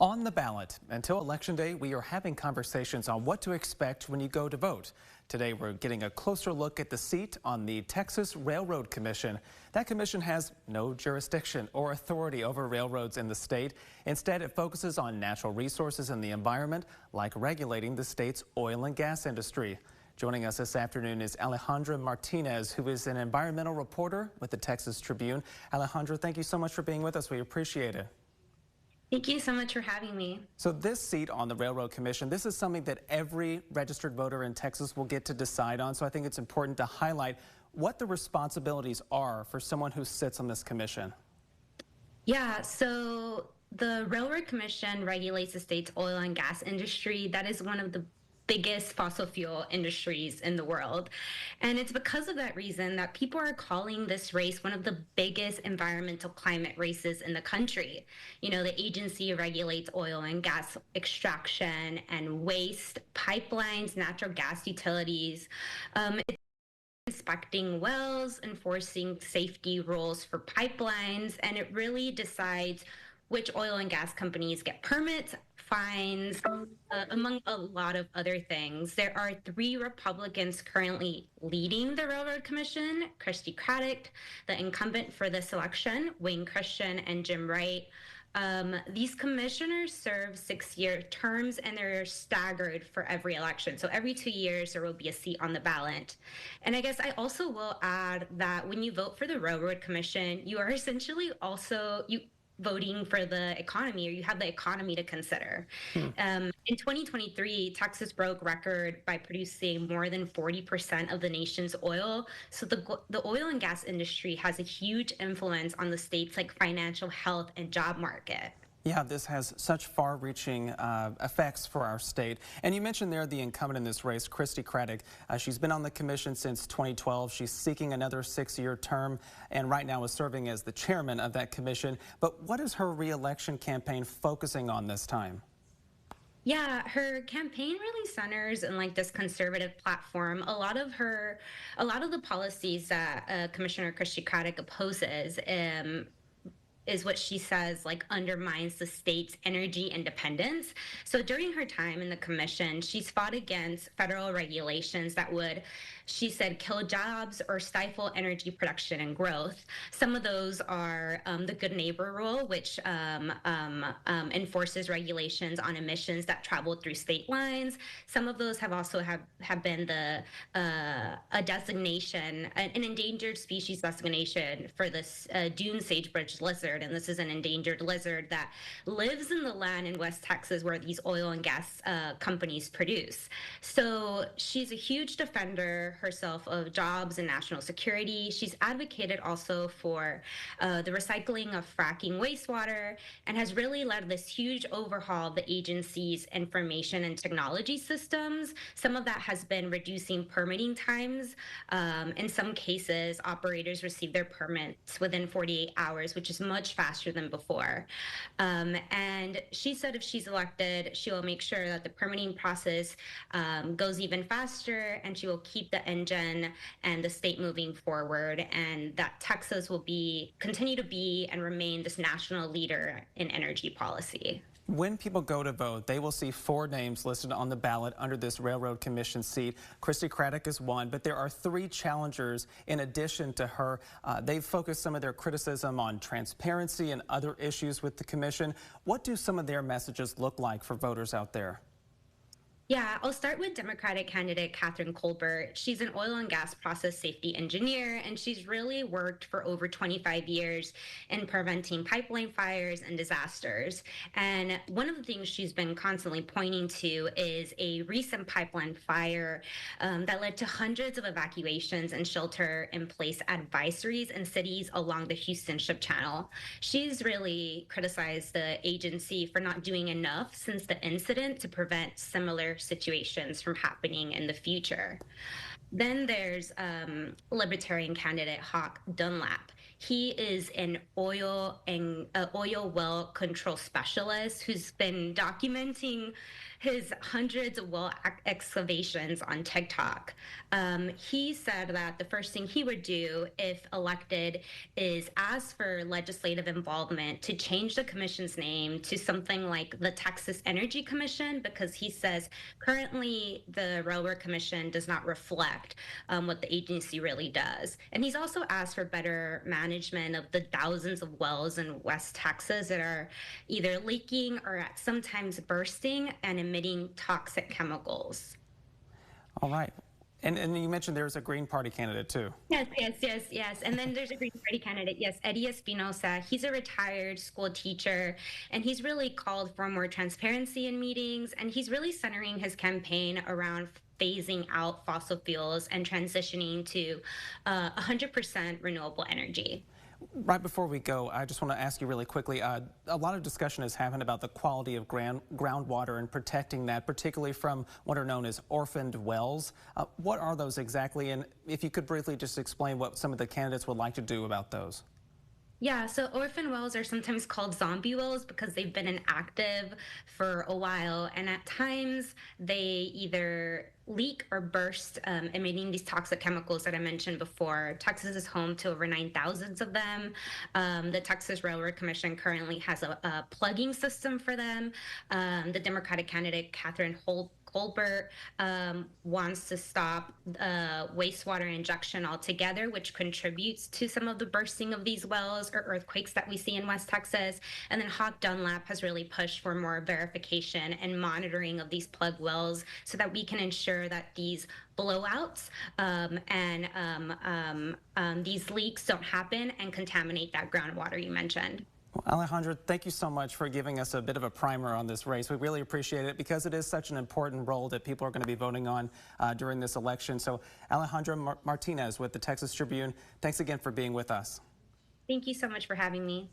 On the ballot, until Election Day, we are having conversations on what to expect when you go to vote. Today, we're getting a closer look at the seat on the Texas Railroad Commission. That commission has no jurisdiction or authority over railroads in the state. Instead, it focuses on natural resources and the environment, like regulating the state's oil and gas industry. Joining us this afternoon is Alejandra Martinez, who is an environmental reporter with the Texas Tribune. Alejandra, thank you so much for being with us. We appreciate it. Thank you so much for having me. So this seat on the Railroad Commission, this is something that every registered voter in Texas will get to decide on. So I think it's important to highlight what the responsibilities are for someone who sits on this commission. Yeah, so the Railroad Commission regulates the state's oil and gas industry. That is one of the biggest fossil fuel industries in the world. And it's because of that reason that people are calling this race one of the biggest environmental climate races in the country. You know, the agency regulates oil and gas extraction and waste, pipelines, natural gas utilities. It's inspecting wells, enforcing safety rules for pipelines, and it really decides which oil and gas companies get permits, fines, among a lot of other things. There are 3 Republicans currently leading the Railroad Commission: Christy Craddick, the incumbent for this election, Wayne Christian, and Jim Wright. These commissioners serve 6-year terms, and they're staggered for every election. So every 2 years, there will be a seat on the ballot. And I guess I also will add that when you vote for the Railroad Commission, you are essentially also voting for the economy, or you have the economy to consider. In 2023, Texas broke record by producing more than 40% of the nation's oil. So the oil and gas industry has a huge influence on the state's financial health and job market. Yeah, this has such far-reaching effects for our state. And you mentioned there the incumbent in this race, Christy Craddick. She's been on the commission since 2012. She's seeking another 6-year term and right now is serving as the chairman of that commission. But what is her re-election campaign focusing on this time? Yeah, her campaign really centers in this conservative platform. A lot of the policies that Commissioner Christy Craddick opposes is what she says undermines the state's energy independence. So during her time in the commission, she's fought against federal regulations that would, she said, kill jobs or stifle energy production and growth. Some of those are the Good Neighbor Rule, which enforces regulations on emissions that travel through state lines. Some of those have also have been a designation, an endangered species designation for this dune sagebrush lizard. And this is an endangered lizard that lives in the land in West Texas where these oil and gas companies produce. So she's a huge defender herself of jobs and national security. She's advocated also for the recycling of fracking wastewater and has really led this huge overhaul of the agency's information and technology systems. Some of that has been reducing permitting times. In some cases, operators receive their permits within 48 hours, which is much faster than before. And she said if she's elected, she will make sure that the permitting process goes even faster, and she will keep the engine and the state moving forward, and that Texas will continue to be and remain this national leader in energy policy. When people go to vote, they will see 4 names listed on the ballot under this Railroad Commission seat. Christy Craddick is one, but there are 3 challengers in addition to her. They've focused some of their criticism on transparency and other issues with the commission. What do some of their messages look like for voters out there? Yeah, I'll start with Democratic candidate Catherine Colbert. She's an oil and gas process safety engineer, and she's really worked for over 25 years in preventing pipeline fires and disasters. And one of the things she's been constantly pointing to is a recent pipeline fire that led to hundreds of evacuations and shelter-in-place advisories in cities along the Houston Ship Channel. She's really criticized the agency for not doing enough since the incident to prevent similar situations from happening in the future. Then there's Libertarian candidate Hawk Dunlap. He is an oil well control specialist who's been documenting his hundreds of well excavations on TikTok. He said that the first thing he would do if elected is ask for legislative involvement to change the commission's name to something like the Texas Energy Commission, because he says currently the Railroad Commission does not reflect what the agency really does. And he's also asked for better management of the thousands of wells in West Texas that are either leaking or sometimes bursting and emitting toxic chemicals. All right. And you mentioned there's a Green Party candidate too. Yes. And then there's a Green Party candidate. Yes, Eddie Espinosa. He's a retired school teacher, and he's really called for more transparency in meetings, and he's really centering his campaign around phasing out fossil fuels and transitioning to 100% renewable energy. Right before we go, I just want to ask you really quickly, a lot of discussion has happened about the quality of groundwater and protecting that, particularly from what are known as orphaned wells. What are those exactly? And if you could briefly just explain what some of the candidates would like to do about those. Yeah, so orphan wells are sometimes called zombie wells because they've been inactive for a while, and at times they either leak or burst, emitting these toxic chemicals that I mentioned before. Texas is home to over 9,000 of them. The Texas Railroad Commission currently has a plugging system for them. The Democratic candidate, Catherine Colbert, wants to stop wastewater injection altogether, which contributes to some of the bursting of these wells or earthquakes that we see in West Texas. And then Hawk Dunlap has really pushed for more verification and monitoring of these plug wells so that we can ensure that these blowouts and these leaks don't happen and contaminate that groundwater you mentioned. Well, Alejandra, thank you so much for giving us a bit of a primer on this race. We really appreciate it because it is such an important role that people are going to be voting on during this election. So Alejandra Martinez with the Texas Tribune, thanks again for being with us. Thank you so much for having me.